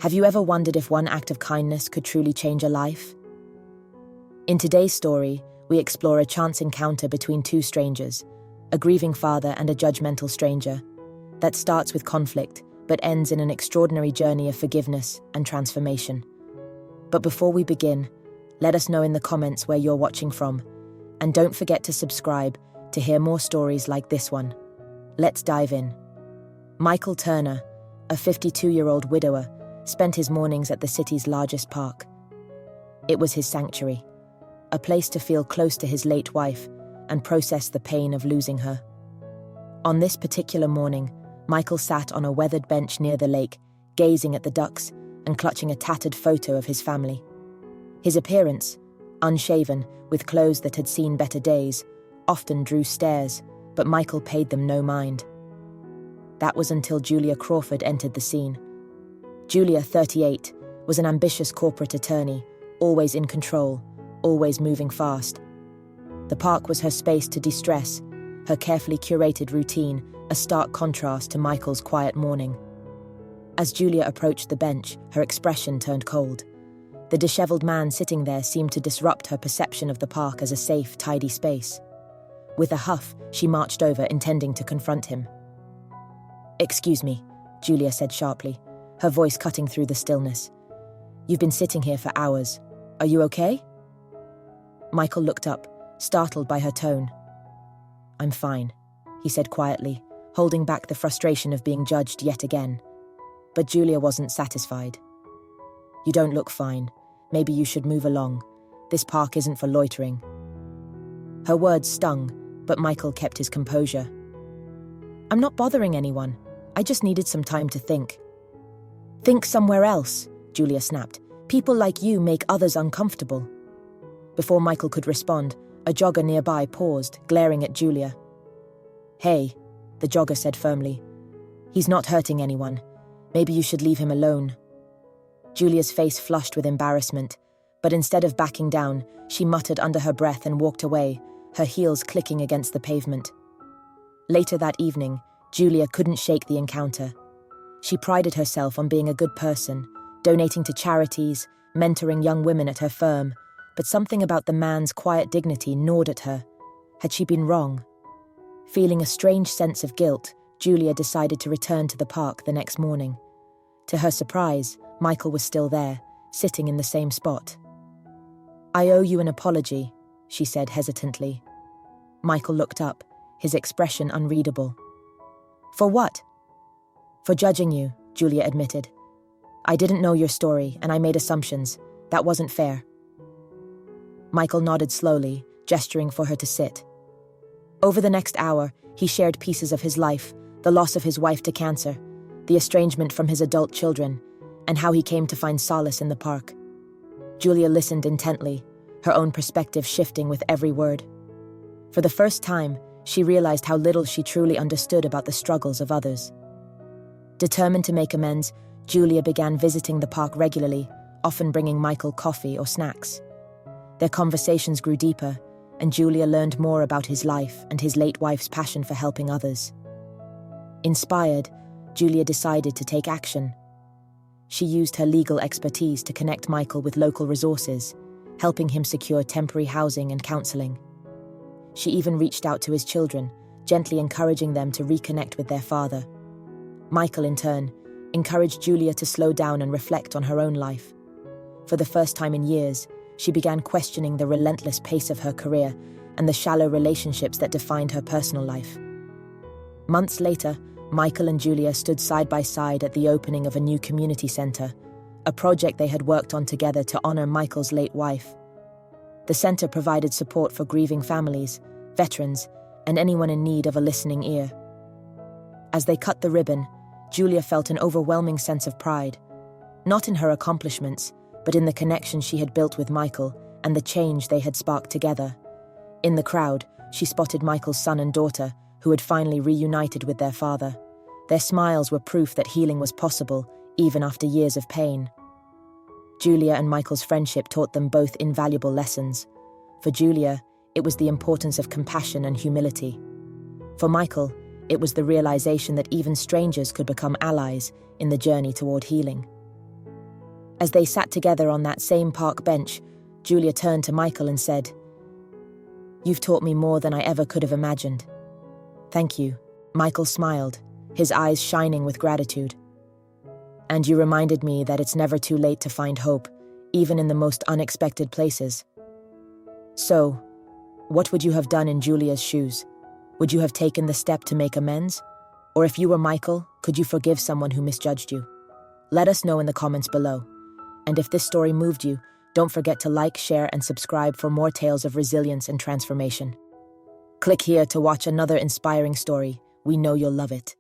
Have you ever wondered if one act of kindness could truly change a life? In today's story, we explore a chance encounter between two strangers, a grieving father and a judgmental stranger, that starts with conflict but ends in an extraordinary journey of forgiveness and transformation. But before we begin, let us know in the comments where you're watching from, and don't forget to subscribe to hear more stories like this one. Let's dive in. Michael Turner, a 52-year-old widower, spent his mornings at the city's largest park. It was his sanctuary, a place to feel close to his late wife and process the pain of losing her. On this particular morning, Michael sat on a weathered bench near the lake, gazing at the ducks and clutching a tattered photo of his family. His appearance, unshaven, with clothes that had seen better days, often drew stares, but Michael paid them no mind. That was until Julia Crawford entered the scene. Julia, 38, was an ambitious corporate attorney, always in control, always moving fast. The park was her space to de-stress, her carefully curated routine a stark contrast to Michael's quiet morning. As Julia approached the bench, her expression turned cold. The disheveled man sitting there seemed to disrupt her perception of the park as a safe, tidy space. With a huff, she marched over, intending to confront him. "Excuse me," Julia said sharply, her voice cutting through the stillness. "You've been sitting here for hours. Are you okay?" Michael looked up, startled by her tone. "I'm fine," he said quietly, holding back the frustration of being judged yet again. But Julia wasn't satisfied. "You don't look fine. Maybe you should move along. This park isn't for loitering." Her words stung, but Michael kept his composure. "I'm not bothering anyone. I just needed some time to think." "Think somewhere else," Julia snapped. "People like you make others uncomfortable." Before Michael could respond, a jogger nearby paused, glaring at Julia. "Hey," the jogger said firmly. "He's not hurting anyone. Maybe you should leave him alone." Julia's face flushed with embarrassment, but instead of backing down, she muttered under her breath and walked away, her heels clicking against the pavement. Later that evening, Julia couldn't shake the encounter. She prided herself on being a good person, donating to charities, mentoring young women at her firm, but something about the man's quiet dignity gnawed at her. Had she been wrong? Feeling a strange sense of guilt, Julia decided to return to the park the next morning. To her surprise, Michael was still there, sitting in the same spot. "I owe you an apology," she said hesitantly. Michael looked up, his expression unreadable. "For what?" "For judging you," Julia admitted. "I didn't know your story, and I made assumptions. That wasn't fair." Michael nodded slowly, gesturing for her to sit. Over the next hour, he shared pieces of his life, the loss of his wife to cancer, the estrangement from his adult children, and how he came to find solace in the park. Julia listened intently, her own perspective shifting with every word. For the first time, she realized how little she truly understood about the struggles of others. Determined to make amends, Julia began visiting the park regularly, often bringing Michael coffee or snacks. Their conversations grew deeper, and Julia learned more about his life and his late wife's passion for helping others. Inspired, Julia decided to take action. She used her legal expertise to connect Michael with local resources, helping him secure temporary housing and counseling. She even reached out to his children, gently encouraging them to reconnect with their father. Michael, in turn, encouraged Julia to slow down and reflect on her own life. For the first time in years, she began questioning the relentless pace of her career and the shallow relationships that defined her personal life. Months later, Michael and Julia stood side by side at the opening of a new community center, a project they had worked on together to honor Michael's late wife. The center provided support for grieving families, veterans, and anyone in need of a listening ear. As they cut the ribbon, Julia felt an overwhelming sense of pride, not in her accomplishments, but in the connection she had built with Michael and the change they had sparked together. In the crowd, she spotted Michael's son and daughter, who had finally reunited with their father. Their smiles were proof that healing was possible, even after years of pain. Julia and Michael's friendship taught them both invaluable lessons. For Julia, it was the importance of compassion and humility. For Michael, it was the realization that even strangers could become allies in the journey toward healing. As they sat together on that same park bench, Julia turned to Michael and said, "You've taught me more than I ever could have imagined." "Thank you." Michael smiled, his eyes shining with gratitude. "And you reminded me that it's never too late to find hope, even in the most unexpected places." "So, what would you have done in Julia's shoes? Would you have taken the step to make amends? Or if you were Michael, could you forgive someone who misjudged you? Let us know in the comments below. And if this story moved you, don't forget to like, share, and subscribe for more tales of resilience and transformation. Click here to watch another inspiring story. We know you'll love it.